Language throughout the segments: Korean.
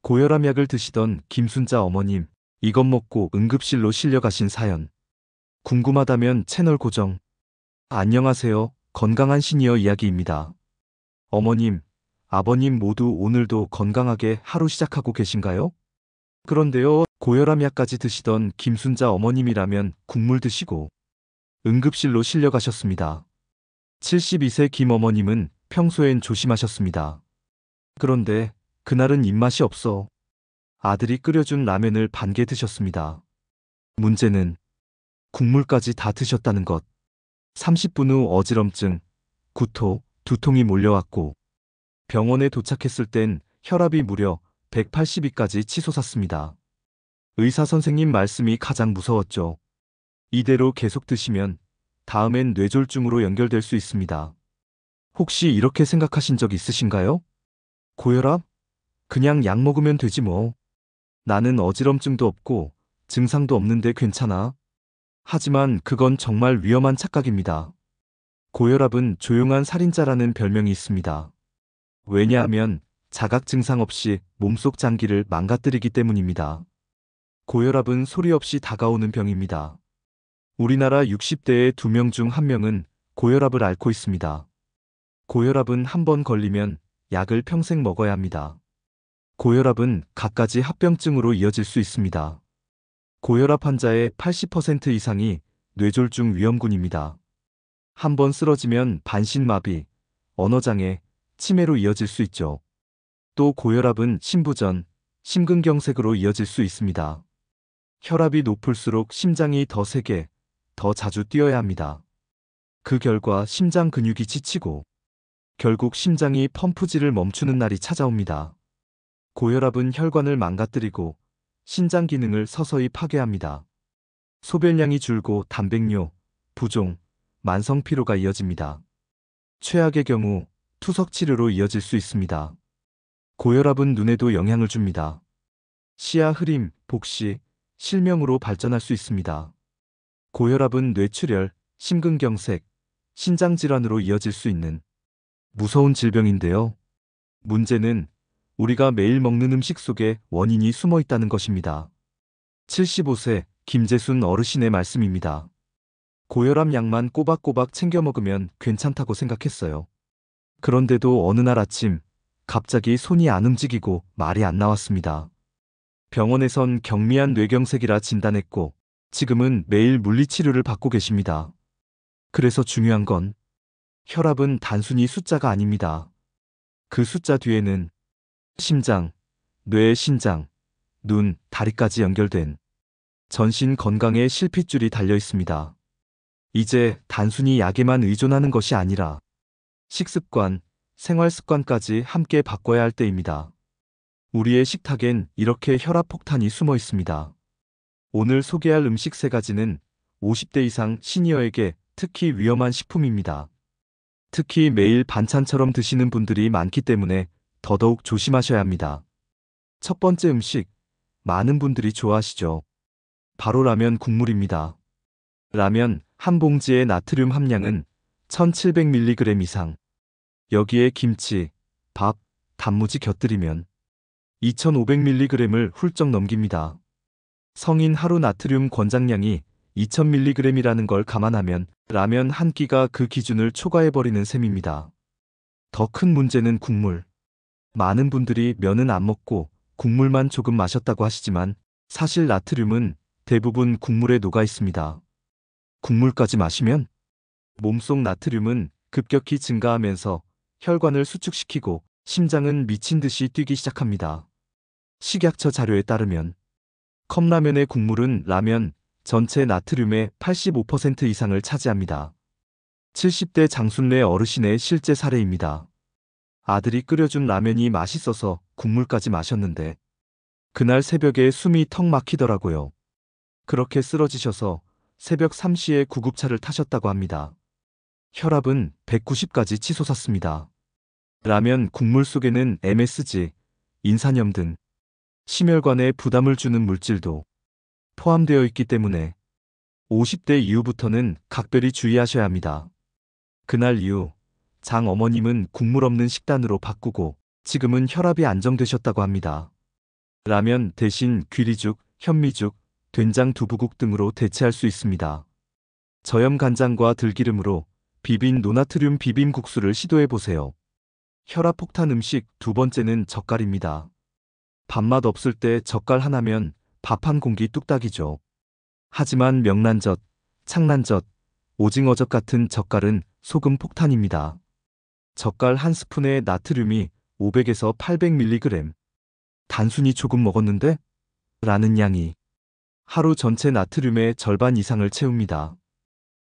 고혈압약을 드시던 김순자 어머님, 이것 먹고 응급실로 실려가신 사연. 궁금하다면 채널 고정. 안녕하세요. 건강한 시니어 이야기입니다. 어머님, 아버님 모두 오늘도 건강하게 하루 시작하고 계신가요? 그런데요, 고혈압약까지 드시던 김순자 어머님이라면 국물 드시고 응급실로 실려가셨습니다. 72세 김 어머님은 평소엔 조심하셨습니다. 그런데 그날은 입맛이 없어 아들이 끓여준 라면을 반개 드셨습니다. 문제는 국물까지 다 드셨다는 것. 30분 후 어지럼증, 구토, 두통이 몰려왔고 병원에 도착했을 땐 혈압이 무려 182까지 치솟았습니다. 의사 선생님 말씀이 가장 무서웠죠. 이대로 계속 드시면 다음엔 뇌졸중으로 연결될 수 있습니다. 혹시 이렇게 생각하신 적 있으신가요? 고혈압? 그냥 약 먹으면 되지 뭐. 나는 어지럼증도 없고 증상도 없는데 괜찮아. 하지만 그건 정말 위험한 착각입니다. 고혈압은 조용한 살인자라는 별명이 있습니다. 왜냐하면 자각 증상 없이 몸속 장기를 망가뜨리기 때문입니다. 고혈압은 소리 없이 다가오는 병입니다. 우리나라 60대의 2명 중 1명은 고혈압을 앓고 있습니다. 고혈압은 한 번 걸리면 약을 평생 먹어야 합니다. 고혈압은 갖가지 합병증으로 이어질 수 있습니다. 고혈압 환자의 80% 이상이 뇌졸중 위험군입니다. 한 번 쓰러지면 반신마비, 언어장애, 치매로 이어질 수 있죠. 또 고혈압은 심부전, 심근경색으로 이어질 수 있습니다. 혈압이 높을수록 심장이 더 세게, 더 자주 뛰어야 합니다. 그 결과 심장 근육이 지치고 결국 심장이 펌프질을 멈추는 날이 찾아옵니다. 고혈압은 혈관을 망가뜨리고 신장 기능을 서서히 파괴합니다. 소변량이 줄고 단백뇨, 부종, 만성 피로가 이어집니다. 최악의 경우 투석 치료로 이어질 수 있습니다. 고혈압은 눈에도 영향을 줍니다. 시야 흐림, 복시, 실명으로 발전할 수 있습니다. 고혈압은 뇌출혈, 심근경색, 신장질환으로 이어질 수 있는 무서운 질병인데요. 문제는 우리가 매일 먹는 음식 속에 원인이 숨어 있다는 것입니다. 75세 김재순 어르신의 말씀입니다. 고혈압 약만 꼬박꼬박 챙겨 먹으면 괜찮다고 생각했어요. 그런데도 어느 날 아침 갑자기 손이 안 움직이고 말이 안 나왔습니다. 병원에선 경미한 뇌경색이라 진단했고 지금은 매일 물리치료를 받고 계십니다. 그래서 중요한 건 혈압은 단순히 숫자가 아닙니다. 그 숫자 뒤에는 심장, 뇌, 신장, 눈, 다리까지 연결된 전신 건강의 실핏줄이 달려 있습니다. 이제 단순히 약에만 의존하는 것이 아니라 식습관, 생활 습관까지 함께 바꿔야 할 때입니다. 우리의 식탁엔 이렇게 혈압 폭탄이 숨어 있습니다. 오늘 소개할 음식 3가지는 50대 이상 시니어에게 특히 위험한 식품입니다. 특히 매일 반찬처럼 드시는 분들이 많기 때문에 더더욱 조심하셔야 합니다. 첫 번째 음식, 많은 분들이 좋아하시죠. 바로 라면 국물입니다. 라면 한 봉지의 나트륨 함량은 1700mg 이상. 여기에 김치, 밥, 단무지 곁들이면 2500mg을 훌쩍 넘깁니다. 성인 하루 나트륨 권장량이 2000mg이라는 걸 감안하면 라면 한 끼가 그 기준을 초과해버리는 셈입니다. 더 큰 문제는 국물. 많은 분들이 면은 안 먹고 국물만 조금 마셨다고 하시지만 사실 나트륨은 대부분 국물에 녹아 있습니다. 국물까지 마시면 몸속 나트륨은 급격히 증가하면서 혈관을 수축시키고 심장은 미친 듯이 뛰기 시작합니다. 식약처 자료에 따르면 컵라면의 국물은 라면 전체 나트륨의 85% 이상을 차지합니다. 70대 장순래 어르신의 실제 사례입니다. 아들이 끓여준 라면이 맛있어서 국물까지 마셨는데 그날 새벽에 숨이 턱 막히더라고요. 그렇게 쓰러지셔서 새벽 3시에 구급차를 타셨다고 합니다. 혈압은 190까지 치솟았습니다. 라면 국물 속에는 MSG, 인산염 등 심혈관에 부담을 주는 물질도 포함되어 있기 때문에 50대 이후부터는 각별히 주의하셔야 합니다. 그날 이후 장 어머님은 국물 없는 식단으로 바꾸고 지금은 혈압이 안정되셨다고 합니다. 라면 대신 귀리죽, 현미죽, 된장 두부국 등으로 대체할 수 있습니다. 저염 간장과 들기름으로 비빈 노나트륨 비빔국수를 시도해보세요. 혈압 폭탄 음식 두 번째는 젓갈입니다. 밥맛 없을 때 젓갈 하나면 밥 한 공기 뚝딱이죠. 하지만 명란젓, 창란젓, 오징어젓 같은 젓갈은 소금 폭탄입니다. 젓갈 한 스푼에 나트륨이 500에서 800mg. 단순히 조금 먹었는데? 라는 양이 하루 전체 나트륨의 절반 이상을 채웁니다.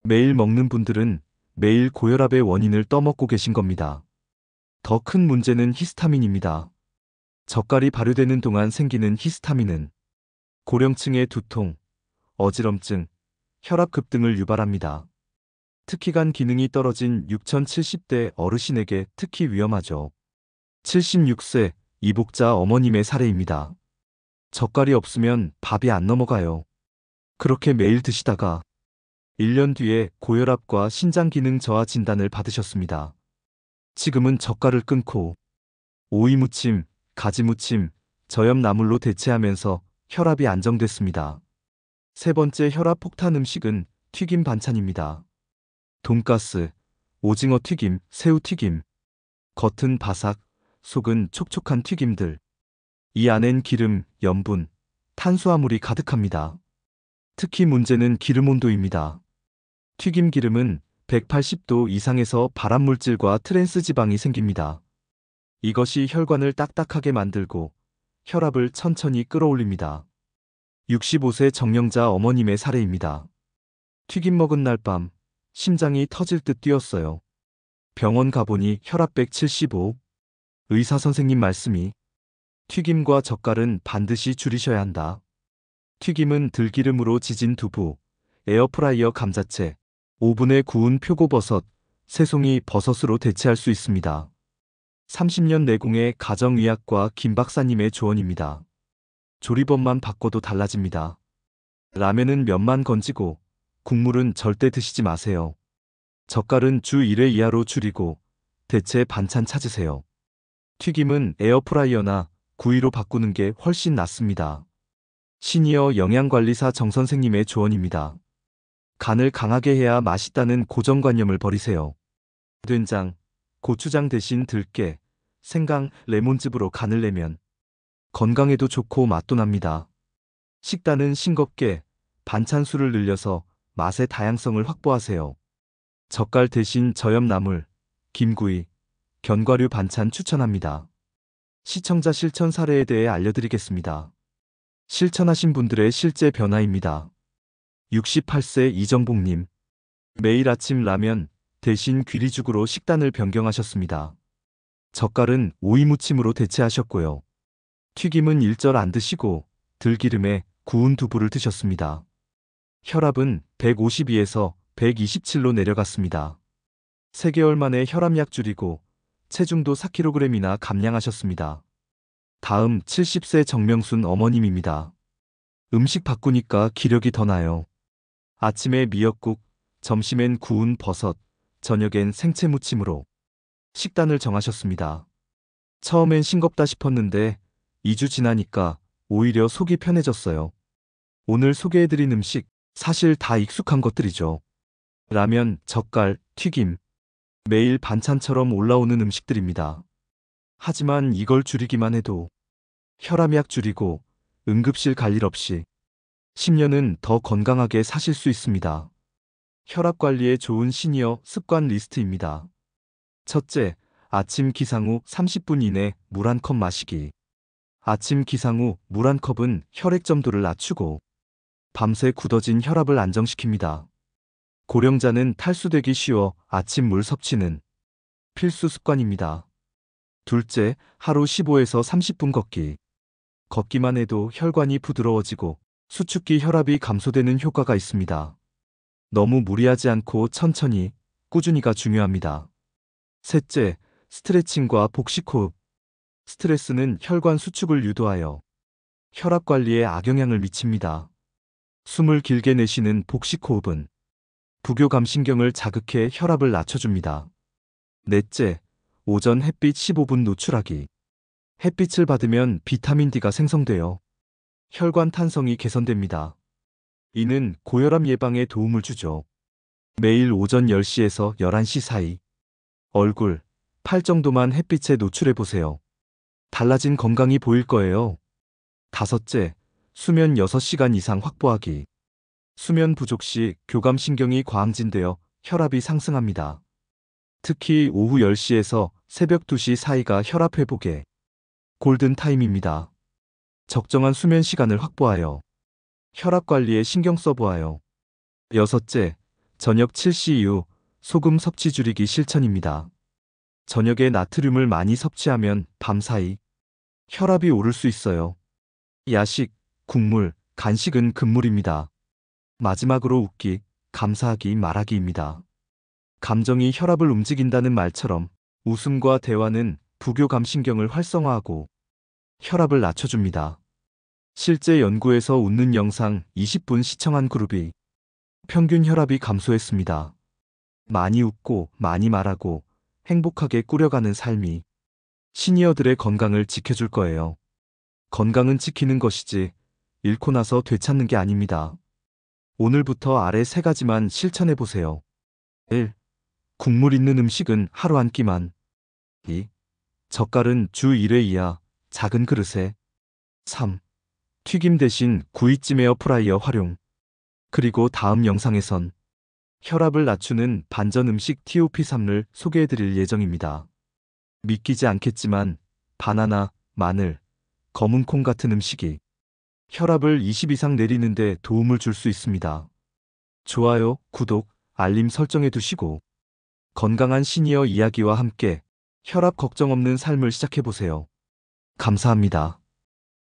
매일 먹는 분들은 매일 고혈압의 원인을 떠먹고 계신 겁니다. 더 큰 문제는 히스타민입니다. 젓갈이 발효되는 동안 생기는 히스타민은 고령층의 두통, 어지럼증, 혈압 급등을 유발합니다. 특히 간 기능이 떨어진 6070대 어르신에게 특히 위험하죠. 76세 이복자 어머님의 사례입니다. 젓갈이 없으면 밥이 안 넘어가요. 그렇게 매일 드시다가 1년 뒤에 고혈압과 신장 기능 저하 진단을 받으셨습니다. 지금은 젓갈을 끊고 오이 무침, 가지 무침, 저염 나물로 대체하면서 혈압이 안정됐습니다. 세 번째 혈압 폭탄 음식은 튀김 반찬입니다. 돈가스, 오징어 튀김, 새우 튀김. 겉은 바삭, 속은 촉촉한 튀김들. 이 안엔 기름, 염분, 탄수화물이 가득합니다. 특히 문제는 기름 온도입니다. 튀김 기름은 180도 이상에서 발암물질과 트랜스 지방이 생깁니다. 이것이 혈관을 딱딱하게 만들고 혈압을 천천히 끌어올립니다. 65세 정령자 어머님의 사례입니다. 튀김 먹은 날 밤 심장이 터질 듯 뛰었어요. 병원 가보니 혈압 175. 의사 선생님 말씀이 튀김과 젓갈은 반드시 줄이셔야 한다. 튀김은 들기름으로 지진 두부, 에어프라이어 감자채, 오븐에 구운 표고버섯, 새송이 버섯으로 대체할 수 있습니다. 30년 내공의 가정의학과 김 박사님의 조언입니다. 조리법만 바꿔도 달라집니다. 라면은 면만 건지고 국물은 절대 드시지 마세요. 젓갈은 주 1회 이하로 줄이고 대체 반찬 찾으세요. 튀김은 에어프라이어나 구이로 바꾸는 게 훨씬 낫습니다. 시니어 영양관리사 정 선생님의 조언입니다. 간을 강하게 해야 맛있다는 고정관념을 버리세요. 된장, 고추장 대신 들깨, 생강, 레몬즙으로 간을 내면 건강에도 좋고 맛도 납니다. 식단은 싱겁게 반찬 수를 늘려서 맛의 다양성을 확보하세요. 젓갈 대신 저염 나물, 김구이, 견과류 반찬 추천합니다. 시청자 실천 사례에 대해 알려드리겠습니다. 실천하신 분들의 실제 변화입니다. 68세 이정복님. 매일 아침 라면 대신 귀리죽으로 식단을 변경하셨습니다. 젓갈은 오이 무침으로 대체하셨고요. 튀김은 일절 안 드시고 들기름에 구운 두부를 드셨습니다. 혈압은 152에서 127로 내려갔습니다. 3개월 만에 혈압약 줄이고 체중도 4kg이나 감량하셨습니다. 다음 70세 정명순 어머님입니다. 음식 바꾸니까 기력이 더 나요. 아침에 미역국, 점심엔 구운 버섯, 저녁엔 생채 무침으로 식단을 정하셨습니다. 처음엔 싱겁다 싶었는데 2주 지나니까 오히려 속이 편해졌어요. 오늘 소개해드린 음식 사실 다 익숙한 것들이죠. 라면, 젓갈, 튀김. 매일 반찬처럼 올라오는 음식들입니다. 하지만 이걸 줄이기만 해도 혈압약 줄이고 응급실 갈 일 없이 10년은 더 건강하게 사실 수 있습니다. 혈압 관리에 좋은 시니어 습관 리스트입니다. 첫째, 아침 기상 후 30분 이내 물 한 컵 마시기. 아침 기상 후 물 한 컵은 혈액 점도를 낮추고 밤새 굳어진 혈압을 안정시킵니다. 고령자는 탈수되기 쉬워 아침 물 섭취는 필수 습관입니다. 둘째, 하루 15에서 30분 걷기. 걷기만 해도 혈관이 부드러워지고 수축기 혈압이 감소되는 효과가 있습니다. 너무 무리하지 않고 천천히, 꾸준히가 중요합니다. 셋째, 스트레칭과 복식 호흡. 스트레스는 혈관 수축을 유도하여 혈압 관리에 악영향을 미칩니다. 숨을 길게 내쉬는 복식 호흡은 부교감신경을 자극해 혈압을 낮춰줍니다. 넷째, 오전 햇빛 15분 노출하기. 햇빛을 받으면 비타민 D가 생성되어 혈관 탄성이 개선됩니다. 이는 고혈압 예방에 도움을 주죠. 매일 오전 10시에서 11시 사이 얼굴, 팔 정도만 햇빛에 노출해 보세요. 달라진 건강이 보일 거예요. 다섯째, 수면 6시간 이상 확보하기. 수면 부족 시 교감신경이 과항진되어 혈압이 상승합니다. 특히 오후 10시에서 새벽 2시 사이가 혈압 회복에 골든타임입니다. 적정한 수면 시간을 확보하여 혈압 관리에 신경 써보아요. 여섯째, 저녁 7시 이후 소금 섭취 줄이기 실천입니다. 저녁에 나트륨을 많이 섭취하면 밤사이 혈압이 오를 수 있어요. 야식, 국물, 간식은 금물입니다. 마지막으로 웃기, 감사하기, 말하기입니다. 감정이 혈압을 움직인다는 말처럼 웃음과 대화는 부교감신경을 활성화하고 혈압을 낮춰줍니다. 실제 연구에서 웃는 영상 20분 시청한 그룹이 평균 혈압이 감소했습니다. 많이 웃고 많이 말하고 행복하게 꾸려가는 삶이 시니어들의 건강을 지켜줄 거예요. 건강은 지키는 것이지 잃고 나서 되찾는 게 아닙니다. 오늘부터 아래 3가지만 실천해 보세요. 1. 국물 있는 음식은 하루 한 끼만. 2. 젓갈은 주 1회 이하 작은 그릇에. 3. 튀김 대신 구이찜 에어프라이어 활용. 그리고 다음 영상에선 혈압을 낮추는 반전 음식 TOP3를 소개해 드릴 예정입니다. 믿기지 않겠지만 바나나, 마늘, 검은 콩 같은 음식이 혈압을 20 이상 내리는데 도움을 줄 수 있습니다. 좋아요, 구독, 알림 설정해 두시고 건강한 시니어 이야기와 함께 혈압 걱정 없는 삶을 시작해 보세요. 감사합니다.